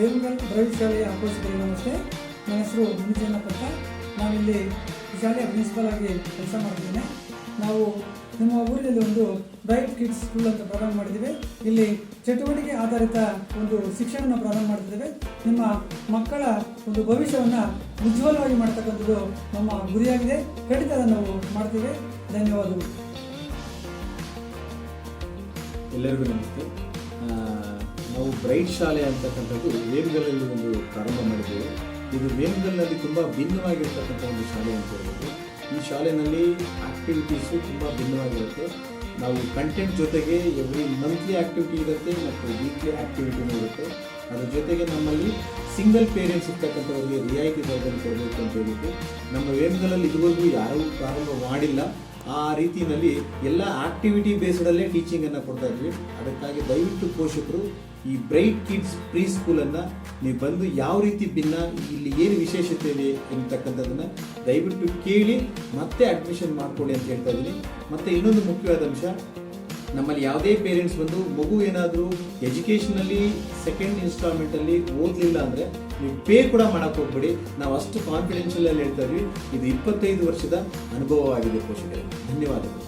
Vemagal drive ಶಾಲೆಯ ಪೋಷಕರಿಗೆ ನಮಸ್ತೆ. ನನ್ನ ಹೆಸರು ಮಂಜುನಪ್ಪ ಅಂತ. ನಾವಿಲ್ಲಿ ಶಾಲೆಯ ಪ್ರಿನ್ಸಿಪಲ್ ಆಗಿ ಕೆಲಸ ಮಾಡ್ತಿದ್ದೇನೆ. ನಾವು ನಮ್ಮ ಊರಿನಲ್ಲಿ ಒಂದು ಬ್ರೈಟ್ ಕಿಡ್ಸ್ ಸ್ಕೂಲ್ ಅಂತ ಪ್ರಾರಂಭ ಮಾಡಿದ್ದೇವೆ. ಇಲ್ಲಿ ಚಟುವಟಿಕೆ ಆಧಾರಿತ ಒಂದು ಶಿಕ್ಷಣವನ್ನು ಪ್ರಾರಂಭ ಮಾಡ್ತಿದ್ದೇವೆ. ನಿಮ್ಮ ಮಕ್ಕಳ ಒಂದು ಭವಿಷ್ಯವನ್ನು ಉಜ್ವಲವಾಗಿ ಮಾಡ್ತಕ್ಕಂಥದ್ದು ನಮ್ಮ ಗುರಿಯಾಗಿದೆ. ಖಂಡಿತ ನಾವು ಮಾಡ್ತೇವೆ. ಧನ್ಯವಾದಗಳು. ಎಲ್ಲರಿಗೂ ನಮಸ್ತೆ. ನಾವು ಬ್ರೈಟ್ ಶಾಲೆ ಅಂತಕ್ಕಂಥದ್ದು ವೇಮಗಲಲ್ಲಿ ಒಂದು ಪ್ರಾರಂಭ ಮಾಡಿದ್ದೇವೆ. ಇದು ವೇಮಗಲ್ನಲ್ಲಿ ತುಂಬ ಭಿನ್ನವಾಗಿರ್ತಕ್ಕಂಥ ಒಂದು ಶಾಲೆ ಅಂತ ಹೇಳ್ಬೋದು. ಈ ಶಾಲೆಯಲ್ಲಿ ಆ್ಯಕ್ಟಿವಿಟೀಸು ತುಂಬ ಭಿನ್ನವಾಗಿರುತ್ತೆ. ನಾವು ಕಂಟೆಂಟ್ ಜೊತೆಗೆ ಎವ್ರಿ ಮಂತ್ಲಿ ಆ್ಯಕ್ಟಿವಿಟಿ ಇರುತ್ತೆ ಮತ್ತು ವೀಕ್ಲಿ ಆ್ಯಕ್ಟಿವಿಟಿನೂ ಇರುತ್ತೆ. ಅದ್ರ ಜೊತೆಗೆ ನಮ್ಮಲ್ಲಿ ಸಿಂಗಲ್ ಪೇರೆಂಟ್ಸ್ ಇರ್ತಕ್ಕಂಥವ್ರಿಗೆ ರಿಯಾಯಿತಿ ದರದಲ್ಲಿ ಕೊಡಬೇಕು ಅಂತ ಹೇಳಿದ್ದು ನಮ್ಮ ವೇಮಗಲಲ್ಲಿ ಇದುವರೆಗೂ ಯಾರೂ ಪ್ರಾರಂಭ ಮಾಡಿಲ್ಲ. ಆ ರೀತಿಯಲ್ಲಿ ಎಲ್ಲ ಆಕ್ಟಿವಿಟಿ ಬೇಸ್ಡಲ್ಲೇ ಟೀಚಿಂಗನ್ನು ಕೊಡ್ತಾ ಇದ್ವಿ. ಅದಕ್ಕಾಗಿ ದಯವಿಟ್ಟು ಪೋಷಕರು ಈ ಬ್ರೈಟ್ ಕಿಡ್ಸ್ ಪ್ರೀ ಸ್ಕೂಲನ್ನು ನೀವು ಬಂದು ಯಾವ ರೀತಿ ಭಿನ್ನ, ಇಲ್ಲಿ ಏನು ವಿಶೇಷತೆ ಇದೆ ಎಂತಕ್ಕಂಥದ್ದನ್ನು ದಯವಿಟ್ಟು ಕೇಳಿ ಮತ್ತೆ ಅಡ್ಮಿಷನ್ ಮಾಡ್ಕೊಳ್ಳಿ ಅಂತ ಹೇಳ್ತಾ ಇದ್ದೀನಿ. ಮತ್ತು ಇನ್ನೊಂದು ಮುಖ್ಯವಾದ ಅಂಶ, ನಮ್ಮಲ್ಲಿ ಯಾವುದೇ ಪೇರೆಂಟ್ಸ್ ಬಂದು ಮಗು ಏನಾದರೂ ಎಜುಕೇಷನಲ್ಲಿ ಸೆಕೆಂಡ್ ಇನ್ಸ್ಟಾಲ್ಮೆಂಟಲ್ಲಿ ಓದಲಿಲ್ಲ ಅಂದರೆ ನೀವು ಪೇ ಕೂಡ ಮಾಡೋಕ್ಕೆ ಹೋಗ್ಬೇಡಿ. ನಾವು ಅಷ್ಟು ಕಾನ್ಫಿಡೆನ್ಷಿಯಲ್ ಹೇಳ್ತಾ ಇದ್ವಿ. ಇದು 25 ವರ್ಷದ ಅನುಭವವಾಗಿದೆ ಪೋಷಕರಿಗೆ. ಧನ್ಯವಾದಗಳು.